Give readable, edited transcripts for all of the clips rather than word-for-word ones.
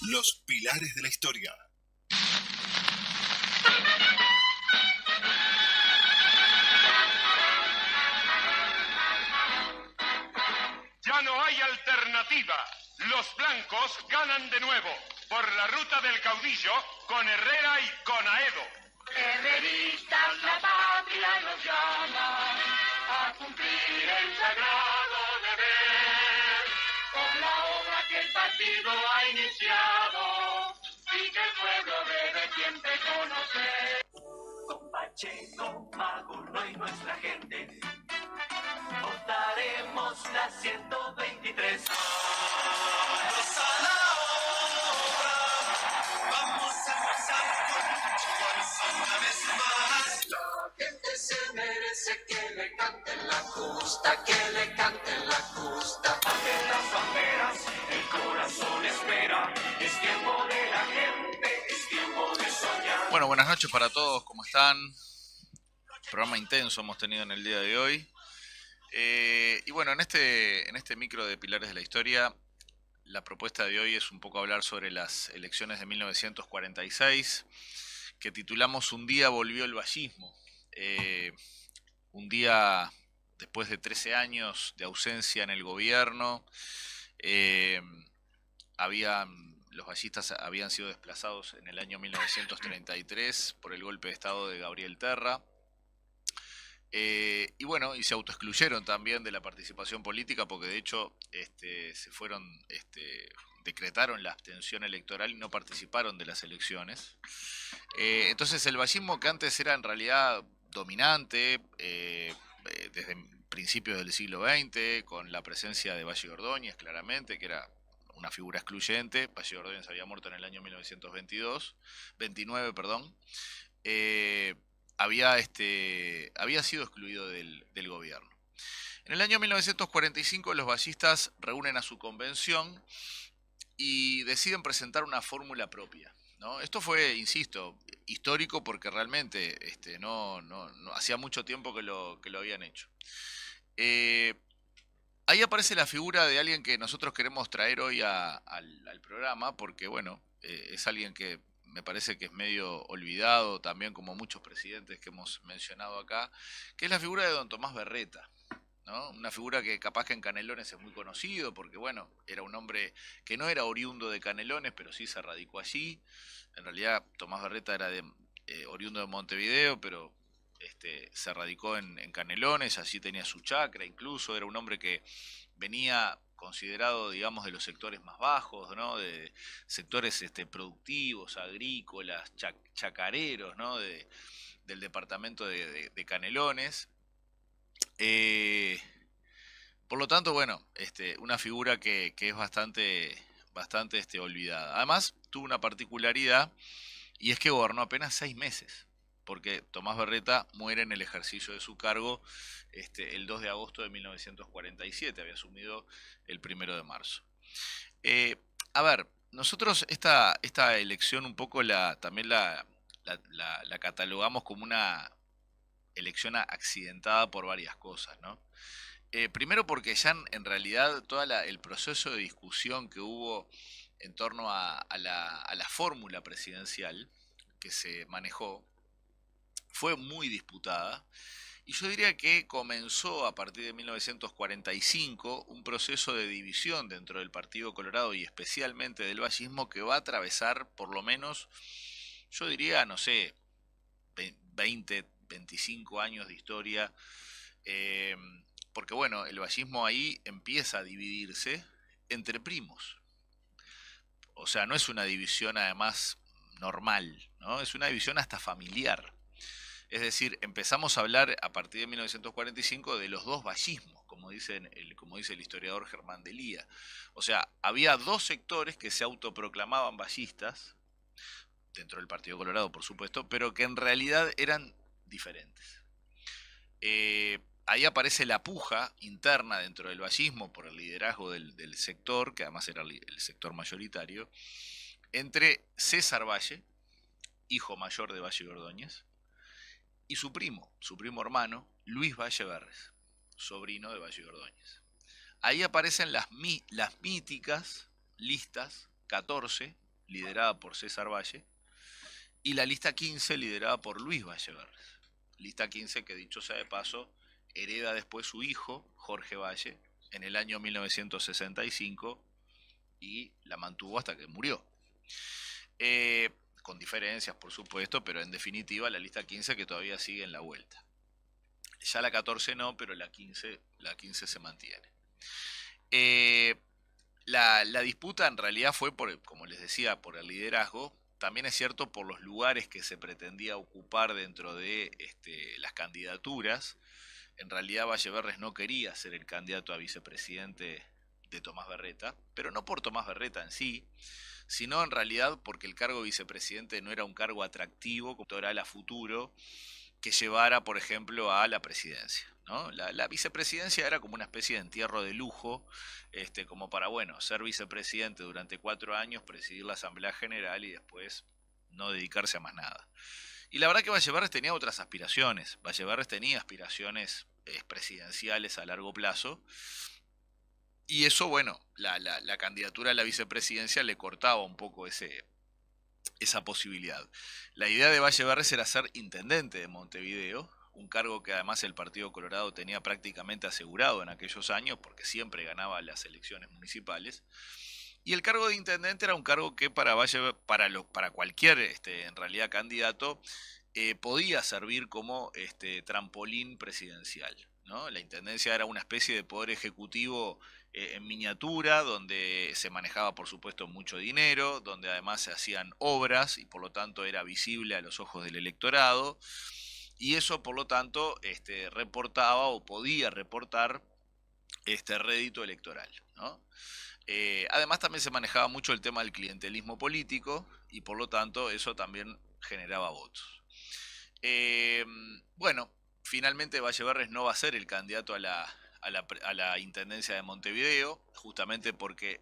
Los pilares de la historia. Ya no hay alternativa. Los blancos ganan de nuevo por la ruta del caudillo con Herrera y con Aedo. Herreristas, la patria nos llama a cumplir el sagrado deber con la obra que el partido ha iniciado y que el pueblo debe siempre conocer. Con Pacheco, Magulo y nuestra gente votaremos la 123. ¡Vamos a la obra! Vamos a empezar con mucha fuerza una vez más. La gente se merece que le canten la justa, que le canten la justa. Bajen las banderas, el corazón espera. Es tiempo de la gente, es tiempo de soñar. Bueno, buenas noches para todos, ¿cómo están? Programa intenso hemos tenido en el día de hoy. Y bueno, en este micro de Pilares de la Historia, la propuesta de hoy es un poco hablar sobre las elecciones de 1946, que titulamos Un día volvió el vallismo. Un día después de 13 años de ausencia en el gobierno, los vallistas habían sido desplazados en el año 1933 por el golpe de estado de Gabriel Terra. Y bueno, y se autoexcluyeron también de la participación política porque de hecho decretaron la abstención electoral y no participaron de las elecciones. Entonces el vallismo, que antes era en realidad dominante desde principios del siglo XX, con la presencia de Valle Ordóñez claramente, que era una figura excluyente. Valle Ordóñez había muerto en el año 1929, perdón. Había sido excluido del gobierno. En el año 1945 los vallistas reúnen a su convención y deciden presentar una fórmula propia, ¿no? Esto fue, insisto, histórico porque realmente no hacía mucho tiempo que lo habían hecho. Ahí aparece la figura de alguien que nosotros queremos traer hoy al programa porque, bueno, es alguien que me parece que es medio olvidado también, como muchos presidentes que hemos mencionado acá, que es la figura de don Tomás Berreta, ¿no? Una figura que capaz que en Canelones es muy conocido porque, bueno, era un hombre que no era oriundo de Canelones, pero sí se radicó allí. En realidad Tomás Berreta era oriundo de Montevideo, pero se radicó en Canelones, allí tenía su chacra incluso. Era un hombre que venía considerado, digamos, de los sectores más bajos, ¿no? De sectores productivos, agrícolas, chacareros, ¿no? Del departamento de Canelones. Por lo tanto, bueno, una figura que es bastante olvidada. Además, tuvo una particularidad, y es que gobernó apenas 6 meses, porque Tomás Berreta muere en el ejercicio de su cargo el 2 de agosto de 1947, había asumido el 1 de marzo. A ver, nosotros esta elección un poco también la catalogamos como una elección accidentada por varias cosas, ¿no? Primero porque ya en realidad todo el proceso de discusión que hubo en torno a la fórmula presidencial que se manejó fue muy disputada, y yo diría que comenzó a partir de 1945 un proceso de división dentro del Partido Colorado y especialmente del vallismo, que va a atravesar por lo menos, yo diría, no sé, 20, 25 años de historia, porque bueno, el vallismo ahí empieza a dividirse entre primos. O sea, no es una división además normal, ¿no? Es una división hasta familiar. Es decir, empezamos a hablar a partir de 1945 de los dos vallismos, como dice el historiador Germán de Lía. O sea, había dos sectores que se autoproclamaban vallistas, dentro del Partido Colorado, por supuesto, pero que en realidad eran diferentes. Ahí aparece la puja interna dentro del vallismo por el liderazgo del sector, que además era el sector mayoritario, entre César Valle, hijo mayor de Valle Ordóñez, y su primo hermano, Luis Valle Berres, sobrino de Valle Ordóñez. Ahí aparecen las míticas listas 14 liderada por César Valle, y la lista 15, liderada por Luis Valleverres. Lista 15 que, dicho sea de paso, hereda después su hijo, Jorge Valle, en el año 1965, y la mantuvo hasta que murió. Con diferencias, por supuesto, pero en definitiva la lista 15 que todavía sigue en la vuelta. Ya la 14 no, pero la 15 se mantiene. La disputa en realidad fue, como les decía, por el liderazgo. También es cierto por los lugares que se pretendía ocupar dentro de las candidaturas. En realidad Valleverres no quería ser el candidato a vicepresidente de Tomás Berreta, pero no por Tomás Berreta en sí, sino en realidad porque el cargo de vicepresidente no era un cargo atractivo como electoral a futuro que llevara, por ejemplo, a la presidencia, ¿no? La vicepresidencia era como una especie de entierro de lujo, como para, bueno, ser vicepresidente durante 4 años, presidir la Asamblea General y después no dedicarse a más nada. Y la verdad que Valleverres tenía otras aspiraciones. Valleverres tenía aspiraciones presidenciales a largo plazo. Y eso, bueno, la candidatura a la vicepresidencia le cortaba un poco esa posibilidad. La idea de Valleverres era ser intendente de Montevideo, un cargo que además el Partido Colorado tenía prácticamente asegurado en aquellos años, porque siempre ganaba las elecciones municipales. Y el cargo de intendente era un cargo que para cualquier en realidad candidato podía servir como trampolín presidencial, ¿no? La intendencia era una especie de poder ejecutivo en miniatura, donde se manejaba por supuesto mucho dinero, donde además se hacían obras y por lo tanto era visible a los ojos del electorado, y eso por lo tanto reportaba o podía reportar rédito electoral, ¿no? Además también se manejaba mucho el tema del clientelismo político y por lo tanto eso también generaba votos. Bueno, finalmente Valleverres no va a ser el candidato a la intendencia de Montevideo, justamente porque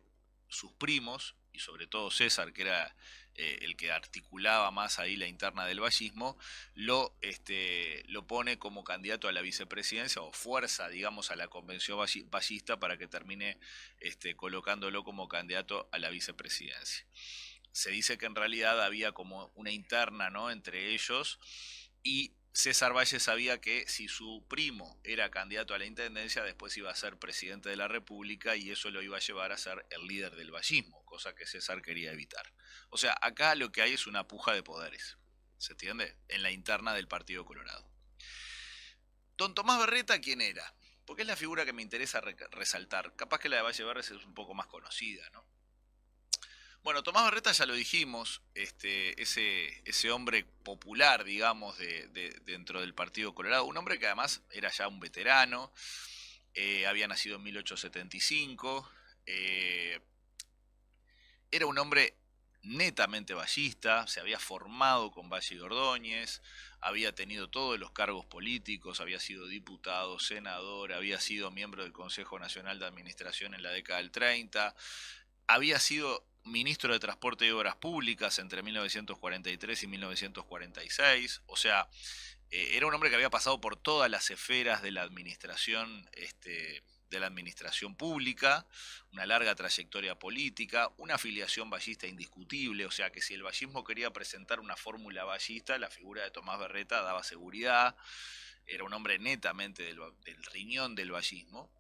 sus primos, y sobre todo César, que era el que articulaba más ahí la interna del vallismo, lo pone como candidato a la vicepresidencia o fuerza, digamos, a la convención vallista para que termine colocándolo como candidato a la vicepresidencia. Se dice que en realidad había como una interna, ¿no?, entre ellos, y César Valle sabía que si su primo era candidato a la intendencia, después iba a ser presidente de la República y eso lo iba a llevar a ser el líder del vallismo, cosa que César quería evitar. O sea, acá lo que hay es una puja de poderes, ¿se entiende? En la interna del Partido Colorado. Don Tomás Berreta, ¿quién era? Porque es la figura que me interesa resaltar. Capaz que la de Valleverres es un poco más conocida, ¿no? Bueno, Tomás Berreta ya lo dijimos, ese hombre popular, digamos, dentro del Partido Colorado, un hombre que además era ya un veterano, había nacido en 1875, era un hombre netamente vallista, se había formado con Valle y Ordóñez, había tenido todos los cargos políticos, había sido diputado, senador, había sido miembro del Consejo Nacional de Administración en la década del 30, había sido ministro de Transporte y Obras Públicas entre 1943 y 1946, o sea, era un hombre que había pasado por todas las esferas de la administración pública, una larga trayectoria política, una afiliación vallista indiscutible, o sea que si el vallismo quería presentar una fórmula vallista, la figura de Tomás Berreta daba seguridad, era un hombre netamente del riñón del vallismo.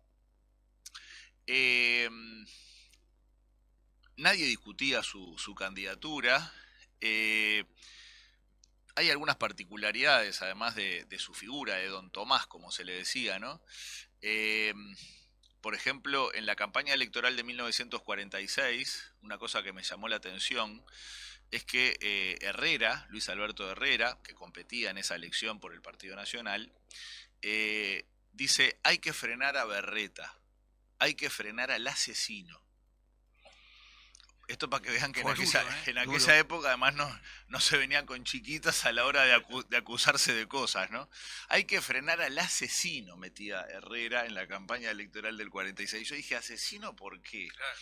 Nadie discutía su candidatura. Hay algunas particularidades, además de su figura, de Don Tomás, como se le decía, ¿no? Por ejemplo, en la campaña electoral de 1946, una cosa que me llamó la atención es que Herrera, Luis Alberto Herrera, que competía en esa elección por el Partido Nacional, dice, hay que frenar a Berreta, hay que frenar al asesino. Esto para que vean que en aquella época además no se venían con chiquitas a la hora de acusarse de cosas, ¿no? Hay que frenar al asesino, metía Herrera en la campaña electoral del 46. Yo dije, ¿asesino por qué? Claro.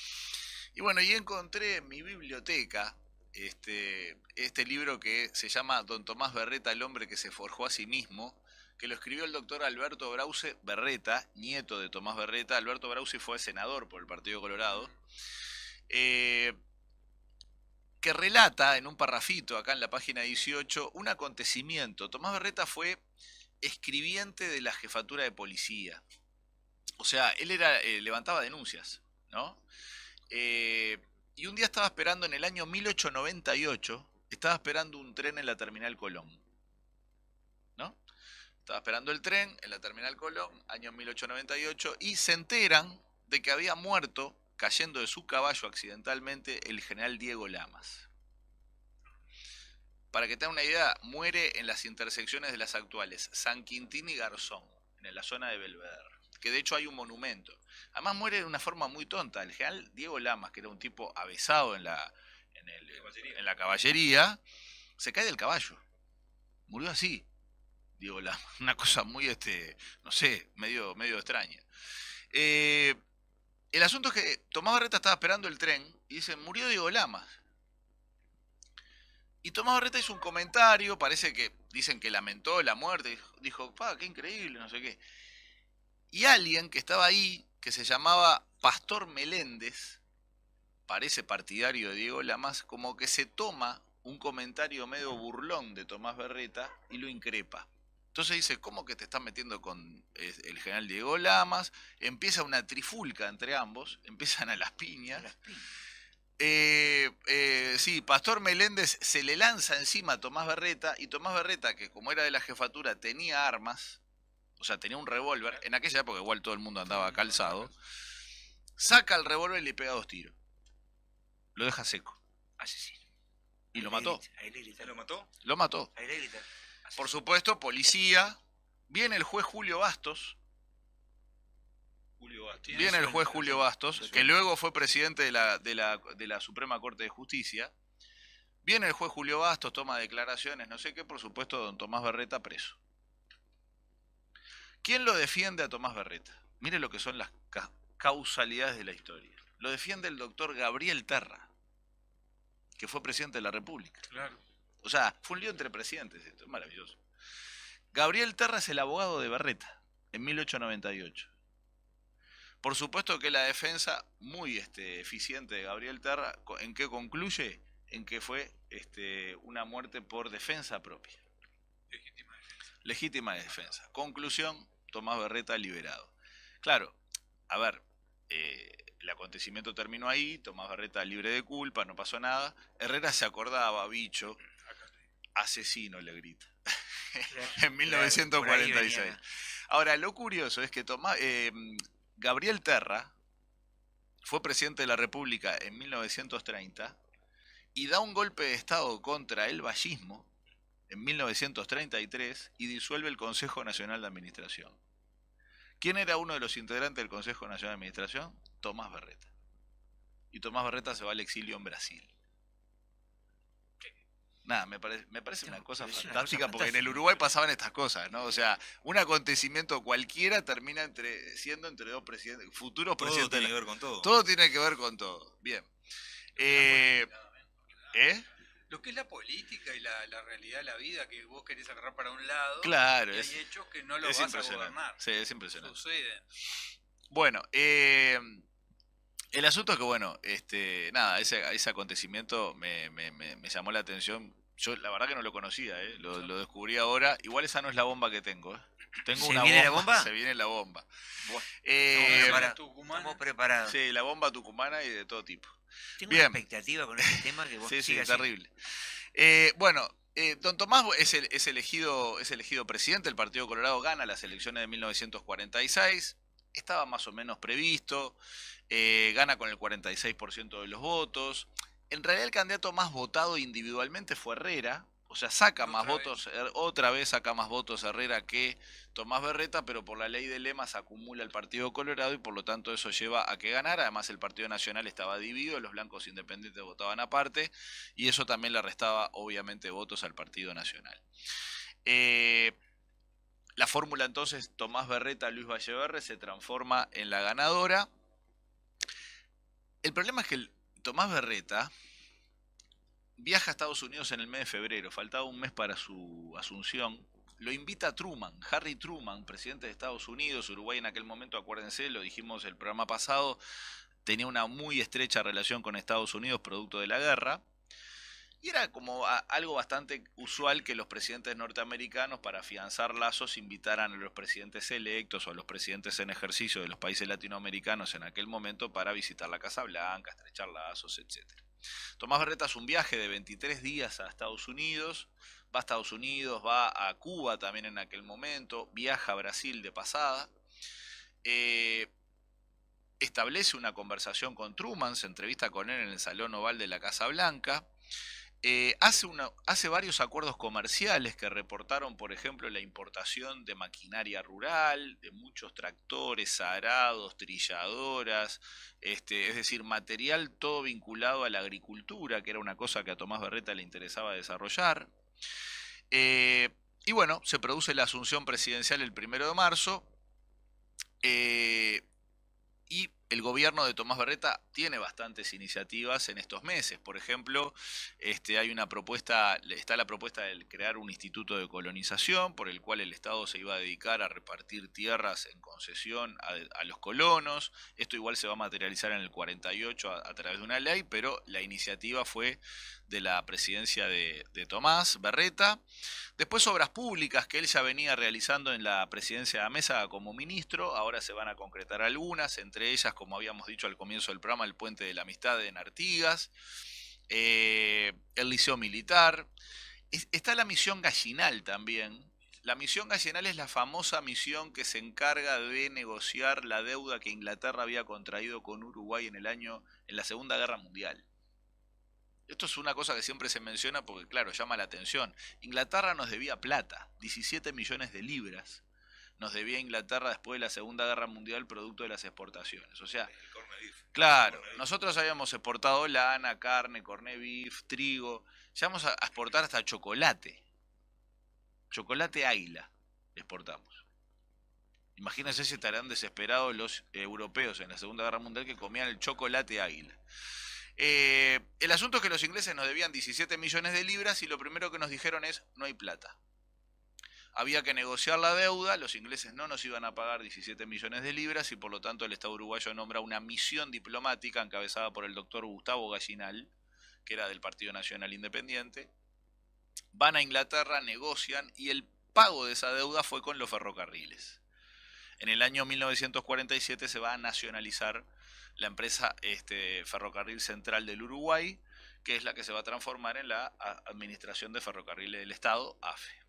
Y bueno, y encontré en mi biblioteca este libro que se llama Don Tomás Berreta, el hombre que se forjó a sí mismo, que lo escribió el doctor Alberto Brause Berreta, nieto de Tomás Berreta. Alberto Brause fue senador por el Partido Colorado. Que que relata en un parrafito acá en la página 18 un acontecimiento. Tomás Berreta fue escribiente de la jefatura de policía. O sea, él levantaba denuncias, ¿no? Y un día estaba esperando en el año 1898, estaba esperando un tren en la Terminal Colón, ¿no? Estaba esperando el tren en la Terminal Colón, año 1898, y se enteran de que había muerto, cayendo de su caballo accidentalmente, el general Diego Lamas. Para que tengan una idea, muere en las intersecciones de las actuales San Quintín y Garzón, en la zona de Belvedere, que de hecho hay un monumento. Además muere de una forma muy tonta. El general Diego Lamas, que era un tipo avesado en la caballería, se cae del caballo. Murió así, Diego Lamas. Una cosa muy, no sé, medio extraña. El asunto es que Tomás Berreta estaba esperando el tren y dice, murió Diego Lamas. Y Tomás Berreta hizo un comentario, parece que dicen que lamentó la muerte, dijo, qué increíble, no sé qué. Y alguien que estaba ahí, que se llamaba Pastor Meléndez, parece partidario de Diego Lamas, como que se toma un comentario medio burlón de Tomás Berreta y lo increpa. Entonces dice, ¿cómo que te estás metiendo con el general Diego Lamas? Empieza una trifulca entre ambos, empiezan a las piñas. Sí, Pastor Meléndez se le lanza encima a Tomás Berreta, y Tomás Berreta, que como era de la jefatura, tenía armas, o sea, tenía un revólver, en aquella época igual todo el mundo andaba calzado, saca el revólver y le pega 2 tiros. Lo deja seco. Asesino. Y lo mató. ¿Lo mató? Lo mató. Por supuesto, policía. Viene el juez Julio Bastos. Viene el juez Julio Bastos, que luego fue presidente de la Suprema Corte de Justicia. Viene el juez Julio Bastos, toma declaraciones, no sé qué, por supuesto, don Tomás Berreta preso. ¿Quién lo defiende a Tomás Berreta? Mire lo que son las causalidades de la historia. Lo defiende el doctor Gabriel Terra, que fue presidente de la República. Claro. O sea, fue un lío entre presidentes, esto es maravilloso. Gabriel Terra es el abogado de Berreta, en 1898. Por supuesto que la defensa muy eficiente de Gabriel Terra, ¿en qué concluye? En que fue una muerte por defensa propia. Legítima defensa. Conclusión, Tomás Berreta liberado. Claro, a ver, el acontecimiento terminó ahí, Tomás Berreta libre de culpa, no pasó nada. Herrera se acordaba, bicho, asesino le grita, en 1946. Ahora, lo curioso es que Gabriel Terra fue presidente de la República en 1930 y da un golpe de Estado contra el vallismo en 1933 y disuelve el Consejo Nacional de Administración. ¿Quién era uno de los integrantes del Consejo Nacional de Administración? Tomás Berreta. Y Tomás Berreta se va al exilio en Brasil. Nada, me parece una cosa fantástica, porque en el Uruguay pasaban estas cosas, ¿no? O sea, un acontecimiento cualquiera termina siendo entre dos presidentes, futuros presidentes. Todo tiene que ver con todo. Todo tiene que ver con todo. Bien. Lo que es la política y la realidad de la vida, que vos querés agarrar para un lado, claro, y hay hechos que no los es vas a impresionante. gobernar. Sí, es impresionante. Suceden. Bueno, el asunto es que, bueno, nada, ese acontecimiento me llamó la atención. Yo la verdad que no lo conocía, lo descubrí ahora. Igual esa no es la bomba que tengo. Tengo una viene la bomba? Se viene la bomba. Estamos preparados. Sí, la bomba tucumana y de todo tipo. Tengo Bien. una expectativa con este tema que vos Sí, sigas terrible. Bueno, don Tomás es elegido presidente. El Partido Colorado gana las elecciones de 1946. Estaba más o menos previsto. Gana con el 46% de los votos. En realidad el candidato más votado individualmente fue Herrera, o sea, saca más votos, otra vez saca más votos Herrera que Tomás Berreta, pero por la ley de lemas acumula el Partido Colorado y por lo tanto eso lleva a que ganara. Además el Partido Nacional estaba dividido, los blancos independientes votaban aparte y eso también le restaba obviamente votos al Partido Nacional. La fórmula entonces Tomás Berreta-Luis Valleverre se transforma en la ganadora. El problema es que Tomás Berreta viaja a Estados Unidos en el mes de febrero, faltaba un mes para su asunción. Lo invita Truman, Harry Truman, presidente de Estados Unidos. Uruguay en aquel momento, acuérdense, lo dijimos el programa pasado, tenía una muy estrecha relación con Estados Unidos producto de la guerra. Y era como algo bastante usual que los presidentes norteamericanos, para afianzar lazos, invitaran a los presidentes electos o a los presidentes en ejercicio de los países latinoamericanos en aquel momento para visitar la Casa Blanca, estrechar lazos, etc. Tomás Berreta hace un viaje de 23 días a Estados Unidos, va a Estados Unidos, va a Cuba también en aquel momento, viaja a Brasil de pasada, establece una conversación con Truman, se entrevista con él en el Salón Oval de la Casa Blanca, hace varios acuerdos comerciales que reportaron, por ejemplo, la importación de maquinaria rural, de muchos tractores, arados, trilladoras, es decir, material todo vinculado a la agricultura, que era una cosa que a Tomás Berreta le interesaba desarrollar. Y bueno, se produce la asunción presidencial el 1 de marzo, y el gobierno de Tomás Berreta tiene bastantes iniciativas en estos meses. Por ejemplo, hay una propuesta, está la propuesta de crear un instituto de colonización por el cual el Estado se iba a dedicar a repartir tierras en concesión a los colonos. Esto igual se va a materializar en el 48 a través de una ley, pero la iniciativa fue de la presidencia de Tomás Berreta. Después obras públicas que él ya venía realizando en la presidencia de Amézaga como ministro, ahora se van a concretar algunas, entre ellas, como habíamos dicho al comienzo del programa, el Puente de la Amistad en Artigas, el Liceo Militar. Está la misión Gallinal también. La misión Gallinal es la famosa misión que se encarga de negociar la deuda que Inglaterra había contraído con Uruguay en la Segunda Guerra Mundial. Esto es una cosa que siempre se menciona porque, claro, llama la atención. Inglaterra nos debía plata, 17 millones de libras nos debía Inglaterra después de la Segunda Guerra Mundial producto de las exportaciones. O sea, claro, nosotros habíamos exportado lana, carne, corned beef, trigo, llegamos a exportar hasta chocolate. Chocolate Águila exportamos. Imagínense si estarán desesperados los europeos en la Segunda Guerra Mundial que comían el chocolate Águila. El asunto es que los ingleses nos debían 17 millones de libras y lo primero que nos dijeron es: no hay plata. Había que negociar la deuda, los ingleses no nos iban a pagar 17 millones de libras y por lo tanto el Estado uruguayo nombra una misión diplomática encabezada por el doctor Gustavo Gallinal, que era del Partido Nacional Independiente. Van a Inglaterra, negocian y el pago de esa deuda fue con los ferrocarriles. En el año 1947 se va a nacionalizar la empresa Ferrocarril Central del Uruguay, que es la que se va a transformar en la Administración de Ferrocarriles del Estado, AFE.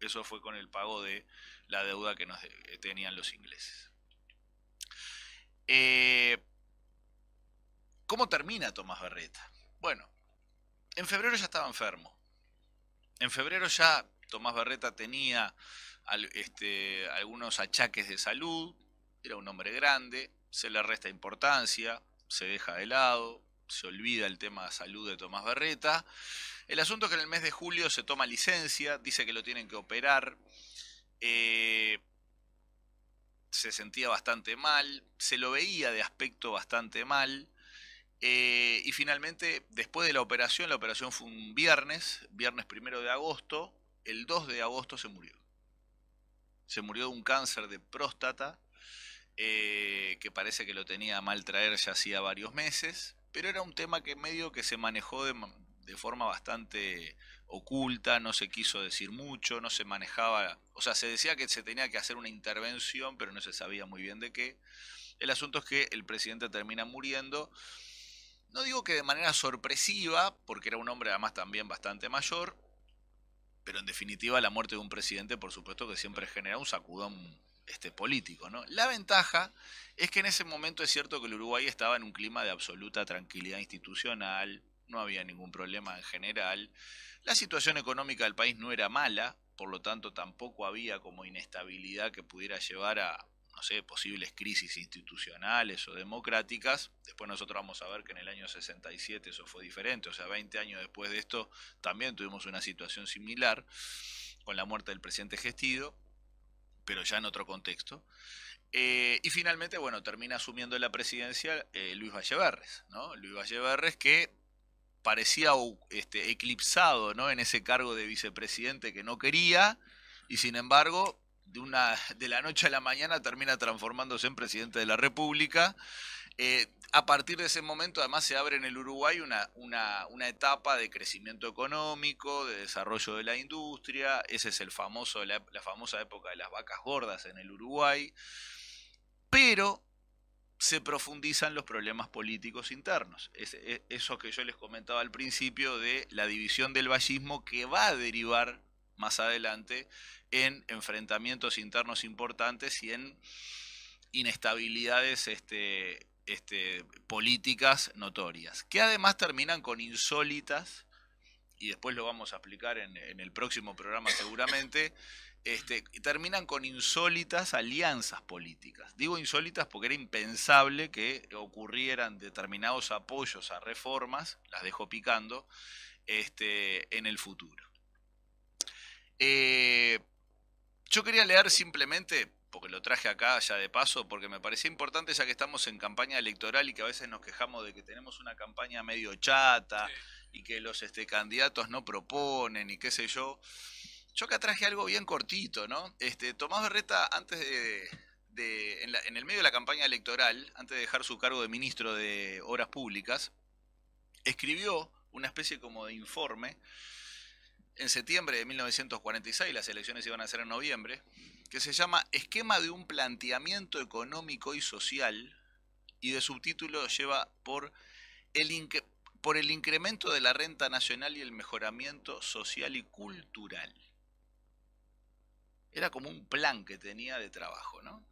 Eso fue con el pago de la deuda que nos tenían los ingleses. ¿Cómo termina Tomás Berreta? Bueno, en febrero ya estaba enfermo. En febrero ya Tomás Berreta tenía algunos achaques de salud, era un hombre grande, se le resta importancia, se deja de lado, se olvida el tema de salud de Tomás Berreta. El asunto es que en el mes de julio se toma licencia, dice que lo tienen que operar, se sentía bastante mal, se lo veía de aspecto bastante mal, y finalmente, después de la operación fue un viernes 1 de agosto, el 2 de agosto se murió. Se murió de un cáncer de próstata, que parece que lo tenía a mal traer ya hacía varios meses, pero era un tema que medio que se manejó de forma bastante oculta, no se quiso decir mucho, no se manejaba, o sea, se decía que se tenía que hacer una intervención, pero no se sabía muy bien de qué. El asunto es que el presidente termina muriendo, no digo que de manera sorpresiva, porque era un hombre además también bastante mayor, pero en definitiva la muerte de un presidente, por supuesto que siempre genera un sacudón político, ¿no? La ventaja es que en ese momento es cierto que el Uruguay estaba en un clima de absoluta tranquilidad institucional, no había ningún problema en general, la situación económica del país no era mala, por lo tanto tampoco había como inestabilidad que pudiera llevar a, no sé, posibles crisis institucionales o democráticas. Después nosotros vamos a ver que en el año 67 eso fue diferente, o sea, 20 años después de esto también tuvimos una situación similar con la muerte del presidente Gestido, pero ya en otro contexto. Y finalmente, bueno, termina asumiendo la presidencia Luis Valleverres, ¿no? Luis Valleverres, que parecía eclipsado, ¿no?, en ese cargo de vicepresidente que no quería, y sin embargo, de la noche a la mañana termina transformándose en presidente de la República. A partir de ese momento, además, se abre en el Uruguay una etapa de crecimiento económico, de desarrollo de la industria. Ese es la famosa época de las vacas gordas en el Uruguay. Pero se profundizan los problemas políticos internos. Eso que yo les comentaba al principio de la división del vallismo, que va a derivar más adelante en enfrentamientos internos importantes y en inestabilidades políticas notorias, que además terminan con insólitas, y después lo vamos a explicar en el próximo programa seguramente, terminan con insólitas alianzas políticas. Digo insólitas porque era impensable que ocurrieran determinados apoyos a reformas, las dejo picando, en el futuro. Yo quería leer simplemente, porque lo traje acá ya de paso, porque me parecía importante ya que estamos en campaña electoral y que a veces nos quejamos de que tenemos una campaña medio chata, sí, y que los candidatos no proponen y qué sé yo. Yo acá traje algo bien cortito, ¿no? Tomás Berreta, antes en el medio de la campaña electoral, antes de dejar su cargo de ministro de Obras Públicas, escribió una especie como de informe en septiembre de 1946, las elecciones iban a ser en noviembre, que se llama Esquema de un planteamiento económico y social, y de subtítulo lleva por el incremento de la renta nacional y el mejoramiento social y cultural. Era como un plan que tenía de trabajo, ¿no?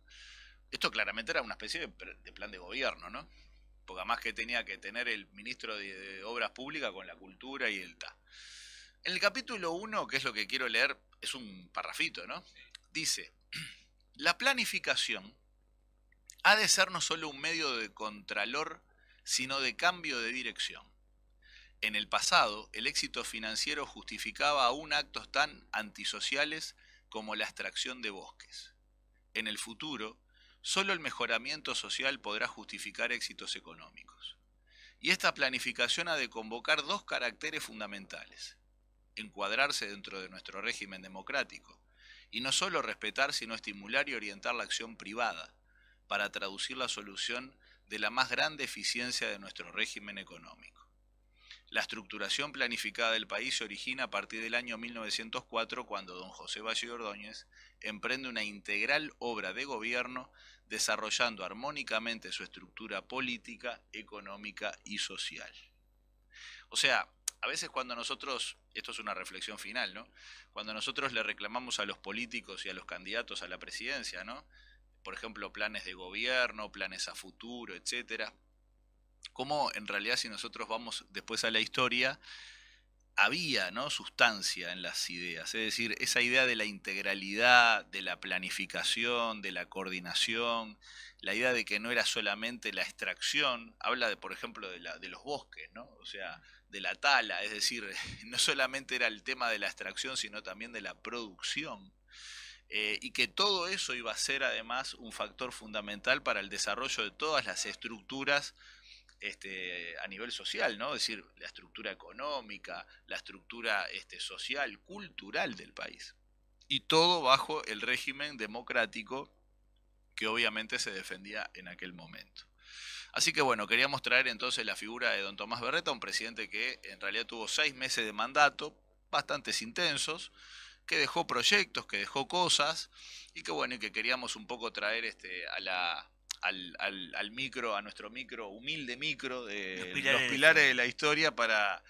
Esto claramente era una especie de plan de gobierno, ¿no? Porque además que tenía que tener el ministro de Obras Públicas con la cultura y el TA. En el capítulo 1, que es lo que quiero leer, es un parrafito, ¿no? Dice, la planificación ha de ser no solo un medio de contralor, sino de cambio de dirección. En el pasado, el éxito financiero justificaba aún actos tan antisociales como la extracción de bosques. En el futuro, solo el mejoramiento social podrá justificar éxitos económicos. Y esta planificación ha de convocar dos caracteres fundamentales: encuadrarse dentro de nuestro régimen democrático, y no solo respetar, sino estimular y orientar la acción privada, para traducir la solución de la más grande eficiencia de nuestro régimen económico. La estructuración planificada del país se origina a partir del año 1904, cuando don José Valle Ordóñez emprende una integral obra de gobierno, desarrollando armónicamente su estructura política, económica y social. O sea, a veces cuando nosotros, esto es una reflexión final, ¿no? Cuando nosotros le reclamamos a los políticos y a los candidatos a la presidencia, ¿no? Por ejemplo, planes de gobierno, planes a futuro, etcétera. Cómo en realidad, si nosotros vamos después a la historia, había, ¿no?, sustancia en las ideas. Es decir, esa idea de la integralidad, de la planificación, de la coordinación, la idea de que no era solamente la extracción, habla de, por ejemplo, de los bosques, ¿no? O sea, de la tala, es decir, no solamente era el tema de la extracción, sino también de la producción. Y que todo eso iba a ser además un factor fundamental para el desarrollo de todas las estructuras a nivel social, ¿no? Es decir, la estructura económica, la estructura social, cultural del país. Y todo bajo el régimen democrático que obviamente se defendía en aquel momento. Así que bueno, queríamos traer entonces la figura de don Tomás Berreta, un presidente que en realidad tuvo 6 meses de mandato, bastantes intensos, que dejó proyectos, que dejó cosas, y que bueno, y que queríamos un poco traer al micro, a nuestro micro, humilde micro de los pilares de la historia para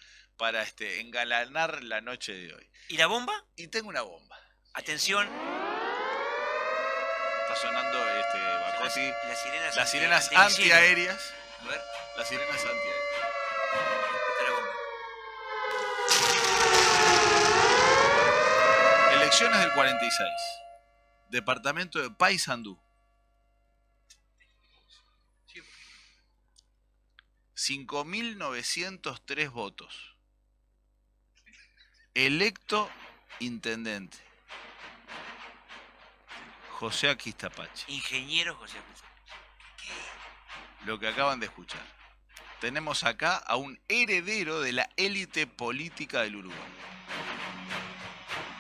engalanar la noche de hoy. ¿Y la bomba? Y tengo una bomba. Atención. Está sonando Bacosi. Las sirenas antiaéreas. A ver. Las sirenas antiaéreas. Esta es la bomba. Elecciones del 46. Departamento de Paysandú. 5.903 votos. Electo intendente José Aquistapache. Ingeniero José Aquistapache. Lo que acaban de escuchar. Tenemos acá a un heredero de la élite política del Uruguay.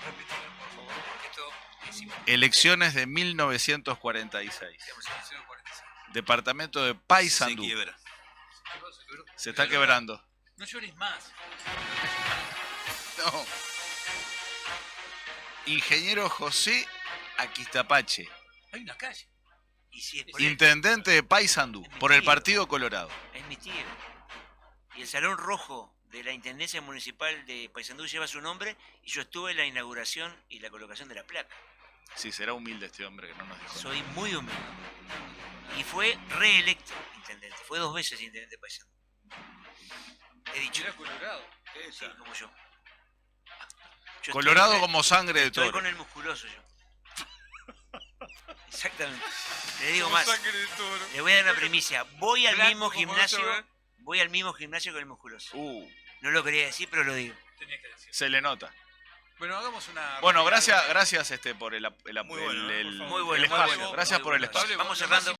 Repítelo, por favor, porque esto es importante. Elecciones de 1946. Departamento de Se Paysandú. quiebra. Se está quebrando. No llores más. No. Ingeniero José Aquistapache, Hay una calle. Y si es por intendente de Paysandú, por el Partido Colorado. es mi tío. Y el Salón Rojo de la Intendencia Municipal de Paysandú lleva su nombre y yo estuve en la inauguración y la colocación de la placa. Sí, será humilde este hombre que no nos dijo. Soy muy humilde. Y fue reelecto intendente. Fue 2 veces intendente de Paysandú. He dicho. Era colorado. Sí, como yo. Yo Colorado estoy con como sangre de estoy toro. con el musculoso yo. Exactamente. Le digo más. Le voy a dar una primicia. Voy al Blanco mismo como gimnasio. eso, ¿eh? Voy al mismo gimnasio que el musculoso. Uh, No lo quería decir, pero lo digo. Tenías que decir. se le nota. Bueno, hagamos una. Bueno, gracias por el Muy bueno, el- por favor. Muy bueno, el muy espacio. bueno. Gracias Muy por el bueno. espacio. Vamos Lo más cerrando.